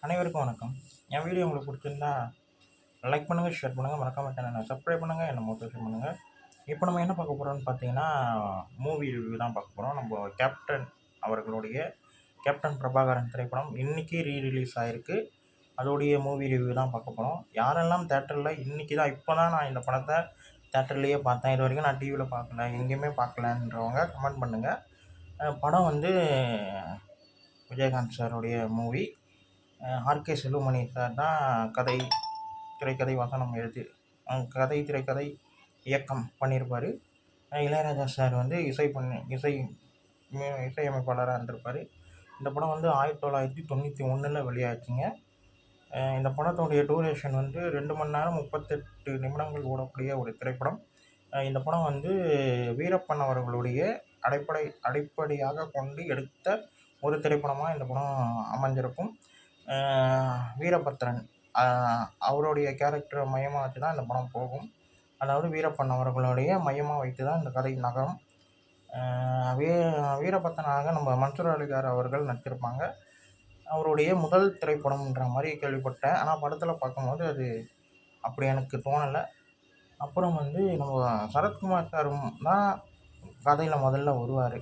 அனைவருக்கும் வணக்கம். என் வீடியோ உங்களுக்கு பிடிச்சிருந்தா லைக் பண்ணுங்கள், ஷேர் பண்ணுங்கள், மறக்காம சேனலை சப்ஸ்கிரைப் பண்ணுங்கள், என்ன மோட்டிவேஷன் பண்ணுங்கள். இப்போ நம்ம என்ன பார்க்க போகிறோம்னு பார்த்தீங்கன்னா, மூவி ரிவ்யூ தான் பார்க்க போகிறோம். நம்ம கேப்டன் அவர்களுடைய கேப்டன் பிரபாகரன் திரைப்படம் இன்றைக்கி ரிலீஸ் ஆகிருக்கு. அதோடைய மூவி ரிவ்யூ தான் பார்க்க போகிறோம். யாரெல்லாம் தேட்டரில் இன்றைக்கி தான் இப்போ தான் நான் இந்த படத்தை தேட்டர்லேயே பார்த்தேன், இது வரைக்கும் நான் டிவியில் பார்க்கல, எங்கேயுமே பார்க்கலன்றவங்க கமெண்ட் பண்ணுங்கள். படம் வந்து விஜயகாந்த் சாருடைய மூவி. ஆர்கே செல்வமணி சார் தான் கதை, திரைக்கதை, வசனம் எழுதி கதை, திரைக்கதை, இயக்கம் பண்ணியிருப்பார். இளையராஜா சார் வந்து இசையமைப்பாளராக இருந்திருப்பார். இந்த படம் வந்து 1991 வெளியாச்சுங்க. இந்த படத்துடைய டூரேஷன் வந்து 2 மணி நேரம் 38 நிமிடங்கள் ஓடக்கூடிய ஒரு திரைப்படம். இந்த படம் வந்து வீரப்பன் அவர்களுடைய அடிப்படையாக கொண்டு எடுத்த ஒரு திரைப்படமாக இந்த படம் அமைஞ்சிருக்கும். வீரபத்ரன் அவருடைய கேரக்டரை மையமாக வச்சு தான் இந்த படம் போகும். அதாவது வீரப்பன் அவர்களுடைய மையமாக வைத்து தான் இந்த கதை நகரும். வீரபத்ரனாக நம்ம மன்சூர் அலிகார் அவர்கள் நடிச்சிருப்பாங்க. அவருடைய முதல் திரைப்படம்ன்ற மாதிரி கேள்விப்பட்டேன். ஆனால் படத்தில் பார்க்கும்போது அது அப்படி எனக்கு தோணலை. அப்புறம் வந்து நம்ம சரத்குமார் சாரும் தான் கதையில் முதல்ல வருவார்.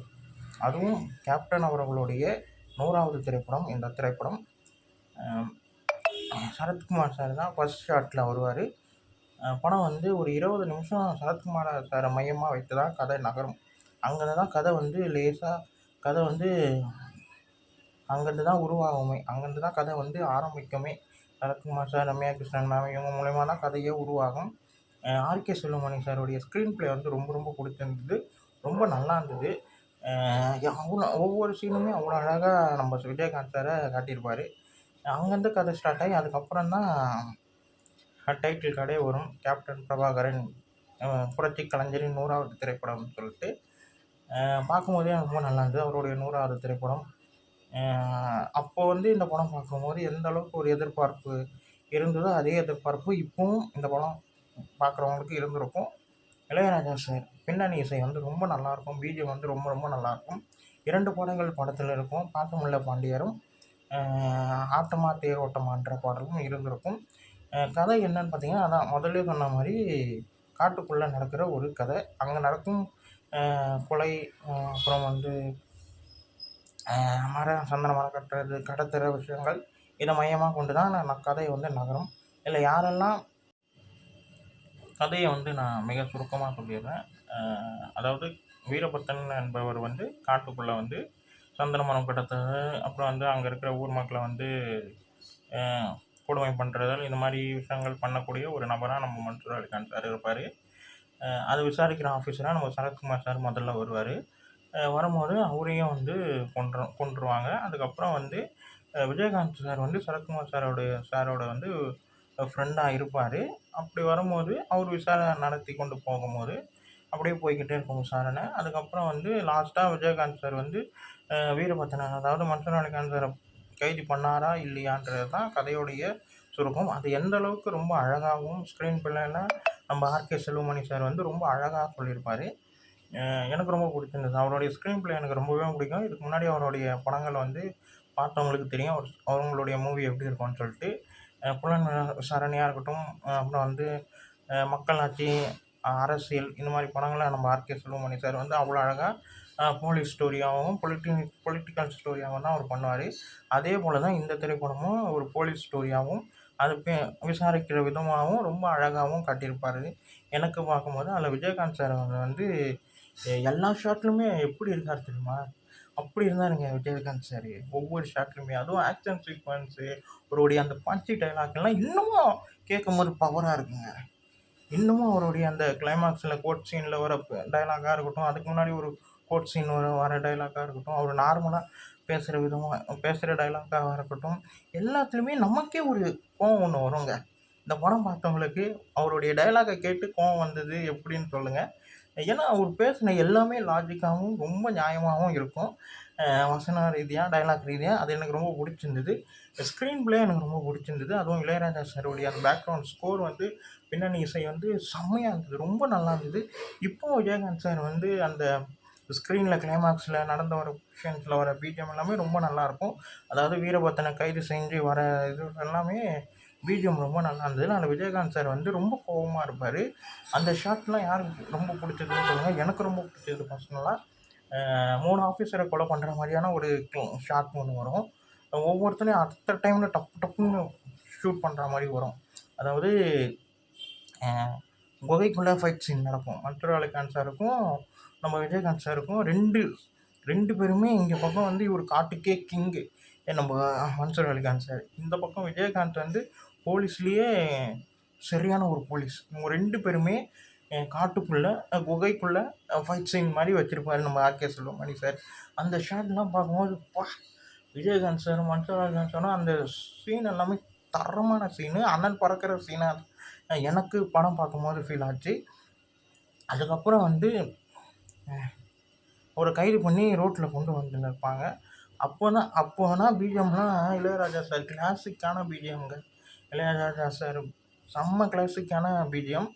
அதுவும் கேப்டன் அவர்களுடைய 100வது திரைப்படம் இந்த திரைப்படம். சரத்குமார் சார் தான் ஃபர்ஸ்ட் ஷாட்டில் வருவார். படம் வந்து ஒரு 20 நிமிஷம் சரத்குமார் சாரை மையமாக வைத்து தான் கதை நகரும். அங்கேருந்து தான் கதை வந்து கதை வந்து அங்கேருந்து தான் உருவாகுமே, அங்கேருந்து தான் கதை வந்து ஆரம்பிக்குமே. சரத்குமார் சார், ரம்யா கிருஷ்ணன் மேம் இவங்க மூலயமா தான் கதையே உருவாகும். ஆர்கே செல்வமணி சாருடைய ஸ்க்ரீன் பிளே வந்து ரொம்ப ரொம்ப பிடிச்சிருந்தது, ரொம்ப நல்லா இருந்தது. ஒவ்வொரு சீனுமே அவ்வளோ அழகாக நம்ம விஜயகாந்த் சாரை காட்டியிருப்பார். அங்கேருந்து கதை ஸ்டார்ட் ஆகி அதுக்கப்புறம் தான் டைட்டில் கார்டே வரும். கேப்டன் பிரபாகரன் புரட்சி கலைஞரின் 100வது திரைப்படம்னு சொல்லிட்டு பார்க்கும்போதே ரொம்ப நல்லா இருந்தது. அவருடைய 100வது திரைப்படம். அப்போது வந்து இந்த படம் பார்க்கும்போது எந்த அளவுக்கு ஒரு எதிர்பார்ப்பு இருந்ததோ அதே எதிர்பார்ப்பு இப்போவும் இந்த படம் பார்க்குறவங்களுக்கு இருந்திருக்கும். இளையராஜா சார் பின்னணி இசை வந்து ரொம்ப நல்லாயிருக்கும். பிஜிஎம் வந்து ரொம்ப ரொம்ப நல்லாயிருக்கும். 2 பாடல்கள் படத்தில் இருக்கும். பாசமுள்ள பாண்டியரும் ஆட்டமா தேரோட்டமான்ற பாடலும் இருந்திருக்கும். கதை என்னன்னு பார்த்தீங்கன்னா, அதான் முதல்ல சொன்ன மாதிரி காட்டுக்குள்ளே நடக்கிற ஒரு கதை. அங்கே நடக்கும் கொலை, அப்புறம் வந்து சந்தன மரம் கடத்துகிற விஷயங்கள், இதை மையமாக கொண்டு தான் கதை வந்து நகரும். இல்லை யாரெல்லாம் கதையை வந்து நான் மிக சுருக்கமாக சொல்லிடுறேன். அதாவது வீரபத்ரன் என்பவர் வந்து காட்டுக்குள்ளே வந்து சந்தன மரம் கடத்துறது, அப்புறம் வந்து அங்கே இருக்கிற ஊர் மக்களை வந்து கொடுமை பண்ணுறதால் இந்த மாதிரி விஷயங்கள் பண்ணக்கூடிய ஒரு நபராக நம்ம மன்சூர் அலிகான் சார் இருப்பார். அதை விசாரிக்கிற ஆஃபீஸராக நம்ம சரத்குமார் சார் முதல்ல வருவார். வரும்போது அவரையும் வந்து கொன்றுவாங்க. அதுக்கப்புறம் வந்து விஜயகாந்த் சார் வந்து சரத்குமார் சாரோட வந்து ஃப்ரெண்டாக இருப்பார். அப்படி வரும்போது அவர் விசாரணை நடத்தி கொண்டு போகும்போது அப்படியே போய்கிட்டே இருக்கும் விசாரணை. அதுக்கப்புறம் வந்து லாஸ்ட்டாக விஜயகாந்த் சார் வந்து வீரபத்ரன், அதாவது மன்சூர் அலிகான் சாரை கைது பண்ணாரா இல்லையான்றது தான் கதையோடைய சுருக்கம். அது எந்த அளவுக்கு ரொம்ப அழகாகவும் ஸ்க்ரீன் பிளேயில் நம்ம ஆர்கே செல்வமணி சார் வந்து ரொம்ப அழகாக சொல்லியிருப்பார். எனக்கு ரொம்ப பிடிச்சிருந்தது. அவருடைய ஸ்க்ரீன் பிளே எனக்கு ரொம்பவே பிடிக்கும். இதுக்கு முன்னாடி அவருடைய படங்கள் வந்து பார்த்தவங்களுக்கு தெரியும் அவங்களுடைய மூவி எப்படி இருக்கும்னு சொல்லிட்டு. புலன் விசாரணையாக இருக்கட்டும், அப்புறம் வந்து மக்களாட்சி, அரசியல், இந்த மாதிரி படங்களை நம்ம ஆர்கே செல்வமணி சார் வந்து அவ்வளோ அழகாக போலீஸ் ஸ்டோரியாகவும் பொலிட்டிக்கல் ஸ்டோரியாகவும் தான் அவர் பண்ணுவார். அதே போல் தான் இந்த திரைப்படமும் ஒரு போலீஸ் ஸ்டோரியாகவும் அது விசாரிக்கிற விதமாகவும் ரொம்ப அழகாகவும் காட்டியிருப்பார். எனக்கு பார்க்கும்போது அதில் விஜயகாந்த் சார் வந்து எல்லா ஷாட்லையுமே எப்படி இருக்கார் தெரியுமா? அப்படி இருந்தாருங்க விஜயகாந்த் சார் ஒவ்வொரு ஷாட்லையுமே. அதுவும் ஆக்ஷன் சீக்வன்ஸு, அவருடைய அந்த பஞ்சி டைலாக்லாம் இன்னமும் கேட்கும்போது பவராக இருக்குங்க. இன்னமும் அவருடைய அந்த கிளைமாக்ஸில் கோர்ட் சீனில் வர டைலாக்காக இருக்கட்டும், அதுக்கு முன்னாடி ஒரு கோர்ட் சீன் வர டைலாக்காக இருக்கட்டும், அவர் நார்மலாக பேசுகிற டைலாக்காக இருக்கட்டும், எல்லாத்துலேயுமே நமக்கே ஒரு கோவம் ஒன்று வருங்க. இந்த படம் பார்த்தவங்களுக்கு அவருடைய டைலாக்கை கேட்டு கோவம் வந்தது எப்படின்னு சொல்லுங்கள். ஏன்னா அவர் பேசின எல்லாமே லாஜிக்காகவும் ரொம்ப நியாயமாகவும் இருக்கும். வசன ரீதியாக, டைலாக் ரீதியாக அது எனக்கு ரொம்ப பிடிச்சிருந்தது. ஸ்க்ரீன் பிளே எனக்கு ரொம்ப பிடிச்சிருந்தது. அதுவும் இளையராஜா சாருடைய அந்த பேக்ரவுண்ட் ஸ்கோர் வந்து பின்னணி இசை வந்து செம்மையாக இருந்தது, ரொம்ப நல்லா இருந்தது. இப்போது விஜயகாந்த் சார் வந்து அந்த ஸ்க்ரீனில் கிளைமாக்ஸில் நடந்த வர விஷயத்தில் வர பிஜிஎம் எல்லாமே ரொம்ப நல்லாயிருக்கும். அதாவது வீரபத்திரனை கைது செஞ்சு வர இது எல்லாமே பிஜிஎம் ரொம்ப நல்லா இருந்தது. அதில் விஜயகாந்த் சார் வந்து ரொம்ப கோவமாக இருப்பார். அந்த ஷாட்லாம் யாருக்கு ரொம்ப பிடிச்சதுன்னு சொல்லுங்கள். எனக்கு ரொம்ப பிடிச்சது பர்சனலாக. 3 ஆஃபீஸரை கொலை பண்ணுற மாதிரியான ஒரு ஷாட் ஒன்று வரும். ஒவ்வொருத்தனையும் அடுத்த டைமில் டப்பு டப்புன்னு ஷூட் பண்ணுற மாதிரி வரும். அதாவது குகைக்குள்ளே ஃபைட் சீன் நடக்கும். மன்சூர் அலிகான் சாருக்கும் நம்ம விஜயகாந்த் சாருக்கும் ரெண்டு பேருமே இங்கே பக்கம் வந்து இவர் காட்டுக்கே கிங்கு நம்ம மன்சூர் அலிகான் சார். இந்த பக்கம் விஜயகாந்த் வந்து போலீஸ்லேயே சரியான ஒரு போலீஸ். இவங்க 2 பேருமே காட்டுக்குள்ளே குகைக்குள்ளே ஃபைட் சீன் மாதிரி வச்சுருப்பாரு நம்ம ஆர்கே செல்வமணி சார். அந்த ஷாட்லாம் பார்க்கும்போது விஜயகாந்த் சார் மன்சூர் அலிகான் சாரும் அந்த சீன் எல்லாமே தரமான சீனு. அண்ணன் பறக்கிற சீனாக எனக்கு படம் பார்க்கும்போது ஃபீல் ஆச்சு. அதுக்கப்புறம் வந்து ஒரு கைது பண்ணி ரோட்டில் கொண்டு வந்துன்னு இருப்பாங்க. அப்போ தான் பிஜிஎம்லாம் இளையராஜா சார் கிளாசிக்கான பிஜிஎம்ங்க. இளையராஜா சார் செம்ம கிளாசிக்கான பிஜிஎம்.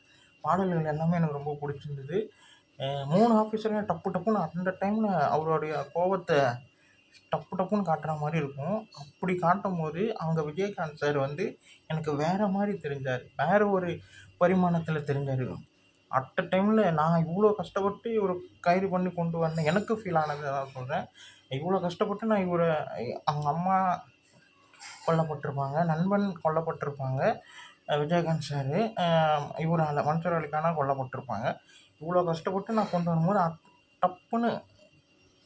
பாடல்கள் எல்லாமே எனக்கு ரொம்ப பிடிச்சிருந்தது. 3 ஆஃபீஸரையும் டப்பு டப்புன்னு அந்த டைமில் அவருடைய கோபத்தை டப்பு டப்புன்னு காட்டுற மாதிரி இருக்கும். அப்படி காட்டும் போது அங்கே விஜயகாந்த் சார் வந்து எனக்கு வேறு மாதிரி தெரிஞ்சார். வேறு ஒரு பரிமாணத்தில் தெரிஞ்சார். அட் டைமில் நான் இவ்வளோ கஷ்டப்பட்டு இவரை கைது பண்ணி கொண்டு வந்தேன். எனக்கு ஃபீல் ஆனது தான் சொல்கிறேன். இவ்வளோ கஷ்டப்பட்டு நான் இவரை அவங்க அம்மா கொல்லப்பட்டிருப்பாங்க, நண்பன் கொல்லப்பட்டிருப்பாங்க, விஜயகாந்த் சார் இவரால் மன்சூர் அலிகானா கொல்லப்பட்டிருப்பாங்க. இவ்வளோ கஷ்டப்பட்டு நான் கொண்டு வரும்போது டப்புன்னு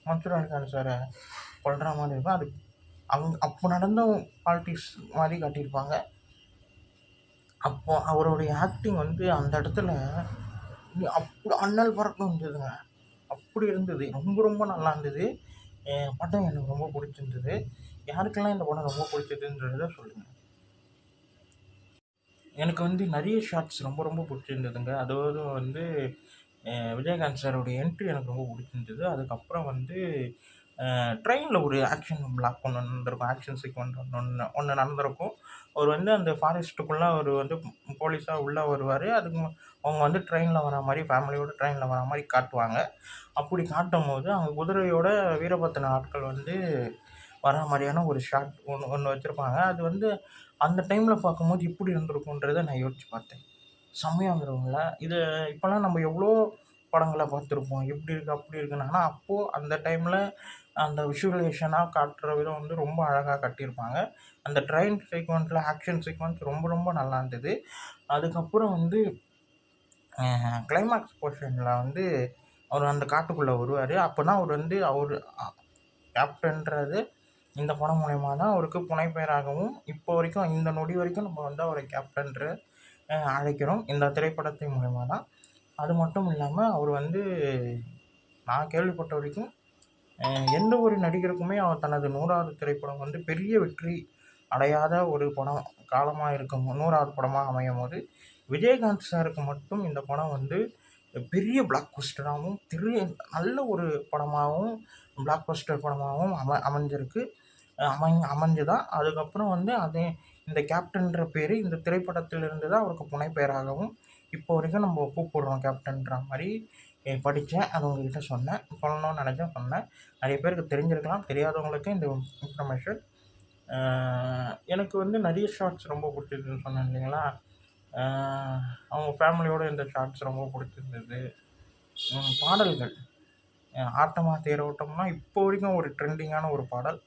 மன்சூர் அலிகான் சாரை கொல்ற மாதிரி இருக்கும். அது அப்போ நடந்த பாலிட்டிக்ஸ் மாதிரி காட்டியிருப்பாங்க. அப்போ அவருடைய ஆக்டிங் வந்து அந்த இடத்துல அப்படி அண்ணல் பறக்க இருந்ததுங்க. அப்படி இருந்தது. ரொம்ப ரொம்ப நல்லா இருந்தது. படம் எனக்கு ரொம்ப பிடிச்சிருந்தது. யாருக்கெல்லாம் இந்த படம் ரொம்ப பிடிச்சதுன்றத சொல்லுங்கள். எனக்கு வந்து நிறைய ஷாட்ஸ் ரொம்ப ரொம்ப பிடிச்சிருந்ததுங்க. அதாவது வந்து விஜயகாந்த் சாரோடைய என்ட்ரி எனக்கு ரொம்ப பிடிச்சிருந்தது. அதுக்கப்புறம் வந்து ட்ரெயினில் ஒரு ஆக்ஷன் பிளாக் ஒன்று நடந்திருக்கும். ஆக்ஷன் சீக்வென்ஸ் ஒன்று நடந்திருக்கும். அவர் வந்து அந்த ஃபாரஸ்ட்டுக்குள்ளே அவர் வந்து போலீஸாக உள்ளே வருவார். அவங்க வந்து ட்ரெயினில் வர மாதிரி ஃபேமிலியோடு ட்ரெயினில் வர மாதிரி காட்டுவாங்க. அப்படி காட்டும் போது அவங்க குதிரையோட வீரபத்திரன் ஆட்கள் வந்து வர மாதிரியான ஒரு ஷாட் ஒன்று வச்சுருப்பாங்க. அது வந்து அந்த டைமில் பார்க்கும்போது எப்படி இருந்திருக்குன்றதை நான் யோசித்து பார்த்தேன். செம்மையாக வந்துருக்குங்கள. இது இப்போல்லாம் நம்ம எவ்வளோ படங்களை பார்த்துருப்போம். எப்படி இருக்குது அப்படி இருக்குன்னு. ஆனால் அப்போது அந்த டைமில் அந்த விஷுவலைசேஷனாக காட்டுற விதம் வந்து ரொம்ப அழகாக கட்டியிருப்பாங்க. அந்த ட்ரெயின் சீக்வென்ஸில் ஆக்ஷன் சீக்வென்ஸ் ரொம்ப ரொம்ப நல்லா இருந்தது. அதுக்கப்புறம் வந்து கிளைமாக்ஸ் போர்ஷனில் வந்து அவர் அந்த காட்டுக்குள்ளே வருவார். அப்போ தான் அவர் கேப்டன்றது இந்த படம் மூலயமா தான் அவருக்கு புனைப்பெயராகவும் இப்போ வரைக்கும் இந்த நொடி வரைக்கும் நம்ம வந்து அவரை கேப்டன்ற அழைக்கிறோம். இந்த திரைப்படத்தின் மூலயமா தான். அது மட்டும் இல்லாமல் அவர் வந்து நான் கேள்விப்பட்ட வரைக்கும் எந்த ஒரு நடிகருக்குமே அவர் தனது 100வது திரைப்படம் வந்து பெரிய வெற்றி அடையாத ஒரு படம் காலமாக இருக்கும் 100வது படமாக அமையும் போது விஜயகாந்த் சாருக்கு மட்டும் இந்த படம் வந்து பெரிய பிளாக் பஸ்டராகவும் நல்ல ஒரு படமாகவும் பிளாக் பஸ்டர் படமாகவும் அமைஞ்சிருக்கு. அமைஞ்சுதான். அதுக்கப்புறம் வந்து இந்த கேப்டன்ற பேர் இந்த திரைப்படத்திலிருந்து தான் அவருக்கு புனைப்பெயராகவும் இப்போ வரைக்கும் நம்ம கூப்பிடுறோம் கேப்டன்ற மாதிரி படித்தேன். அது உங்ககிட்ட சொல்லணும்னு நினச்சேன், சொன்னேன். நிறைய பேருக்கு தெரிஞ்சிருக்கலாம், தெரியாதவங்களுக்கு இந்த இன்ஃபர்மேஷன். எனக்கு வந்து நிறைய ஷார்ட்ஸ் ரொம்ப பிடிச்சிருக்குன்னு சொன்னேன் இல்லைங்களா. அவங்க ஃபேமிலியோடு இந்த ஷார்ட்ஸ் ரொம்ப பிடிச்சிருந்தது. பாடல்கள் ஆட்டமா தேரோட்டம்னா இப்போ வரைக்கும் ஒரு ட்ரெண்டிங்கான ஒரு பாடல்.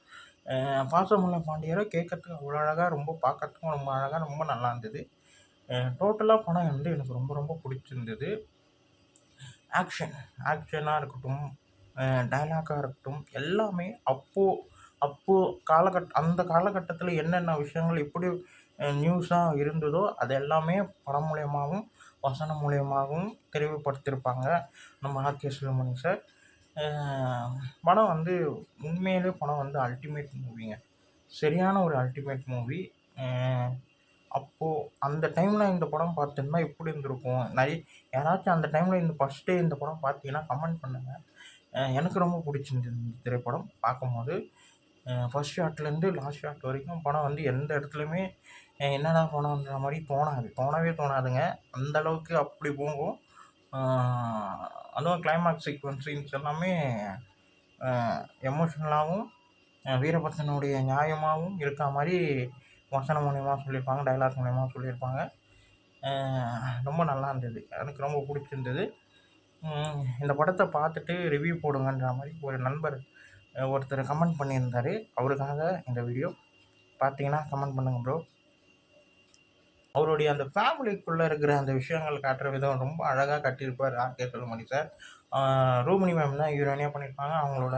பாசமுள்ள பாண்டியரை கேட்கறதுக்கு அவ்வளோ அழகாக, ரொம்ப பார்க்கறதுக்கும் ரொம்ப அழகாக, ரொம்ப நல்லா இருந்தது. டோட்டலாக படம் வந்து எனக்கு ரொம்ப ரொம்ப பிடிச்சிருந்தது. ஆக்ஷனாக இருக்கட்டும், டைலாக்காக இருக்கட்டும், எல்லாமே அப்போது அந்த காலகட்டத்தில் என்னென்ன விஷயங்கள் எப்படி நியூஸாக இருந்ததோ அது எல்லாமே படம் மூலியமாகவும் வசனம் மூலியமாகவும் தெளிவுபடுத்தியிருப்பாங்க நம்ம ஆர்கே செல்வமணி சார். படம் வந்து உண்மையிலே படம் வந்து அல்டிமேட் மூவிங்க. சரியான ஒரு அல்டிமேட் மூவி. அப்போது அந்த டைமில் இந்த படம் பார்த்துருந்தா எப்படி இருந்திருக்கும்? யாராச்சும் அந்த டைமில் இந்த ஃபஸ்ட் டே இந்த படம் பார்த்தீங்கன்னா கமெண்ட் பண்ணுங்கள். எனக்கு ரொம்ப பிடிச்சிருந்தது இந்த திரைப்படம் பார்க்கும்போது. ஃபஸ்ட் ஷாட்லேருந்து லாஸ்ட் ஷாட் வரைக்கும் படம் வந்து எந்த இடத்துலையுமே என்னடா படம்ன்ற மாதிரி தோணவே தோணாதுங்க. அந்தளவுக்கு அப்படி போகும். அதுவும் கிளைமாக்ஸ் சீக்வன்ஸ் எல்லாமே எமோஷ்னலாகவும் வீரபத்ரனுடைய நியாயமாகவும் இருக்கா மாதிரி வசனம் மூலியமா சொல்லியிருப்பாங்க, டைலாக் மூலியமா சொல்லியிருப்பாங்க. ரொம்ப நல்லா இருந்தது, எனக்கு ரொம்ப பிடிச்சிருந்தது. இந்த படத்தை பார்த்துட்டு ரிவ்யூ போடுங்கன்ற மாதிரி ஒரு நண்பர் ஒருத்தர் கமெண்ட் பண்ணியிருந்தார். அவருக்காக இந்த வீடியோ. பார்த்தீங்கன்னா கமெண்ட் பண்ணுங்கள் ப்ரோ. அவருடைய அந்த ஃபேமிலிக்குள்ளே இருக்கிற அந்த விஷயங்கள் காட்டுற விதம் ரொம்ப அழகாக கட்டியிருப்பார் RK Selvamani sir. Rupini ma'am தான் ஹீரோயினியாக பண்ணியிருப்பாங்க அவங்களோட.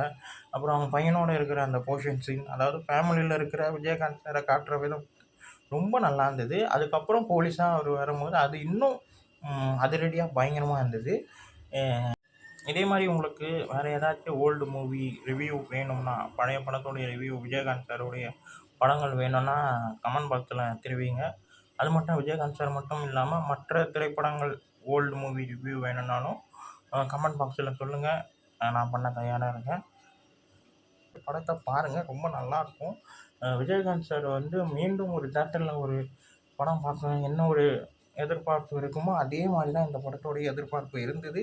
அப்புறம் அவங்க பையனோட இருக்கிற அந்த போர்ஷன் சீன், அதாவது ஃபேமிலியில் இருக்கிற விஜயகாந்த் சாரை காட்டுற விதம் ரொம்ப நல்லா இருந்தது. அதுக்கப்புறம் போலீஸாக அவர் வரும்போது அது இன்னும் அதிரடியாக பயங்கரமாக இருந்தது. இதே மாதிரி உங்களுக்கு வேறு ஏதாச்சும் ஓல்டு மூவி ரிவ்யூ வேணும்னா, பழைய படத்தோடைய ரிவ்யூ, விஜயகாந்த் சாருடைய படங்கள் வேணும்னா கமெண்ட் பாக்ஸில் தெரிவிங்க. அது மட்டும் விஜயகாந்த் சார் மட்டும் இல்லாமல் மற்ற திரைப்படங்கள் ஓல்டு மூவி ரிவ்யூ வேணும்னாலும் கமெண்ட் பாக்ஸில் சொல்லுங்கள், நான் பண்ண தயாராக இருக்கேன். படத்தை பாருங்கள், ரொம்ப நல்லாயிருக்கும். விஜயகாந்த் சார் வந்து மீண்டும் ஒரு தேட்டரில் ஒரு படம் பார்க்கணும் என்ன ஒரு எதிர்பார்ப்பு இருக்குமோ அதே மாதிரி தான் இந்த படத்தோடைய எதிர்பார்ப்பு இருந்தது.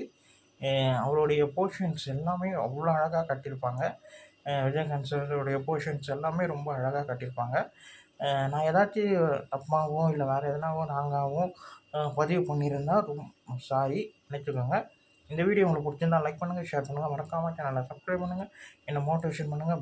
அவருடைய போர்ஷன்ஸ் எல்லாமே அவ்வளோ அழகாக கட்டியிருப்பாங்க. விஜயகாந்த் சாருடைய போர்ஷன்ஸ் எல்லாமே ரொம்ப அழகாக கட்டியிருப்பாங்க. நான் ஏதாச்சும் தப்பாகவோ இல்லை வேறு எதனாவோ ராங்காகவும் பதிவு பண்ணியிருந்தால் ரொம்ப சாரி, நினச்சிக்கோங்க. இந்த வீடியோ உங்களுக்கு பிடிச்சிருந்தா லைக் பண்ணுங்கள், ஷேர் பண்ணுங்கள், மறக்காமல் சேனலை சப்ஸ்கிரைப் பண்ணுங்கள், என்னை மோட்டிவேஷன் பண்ணுங்கள்.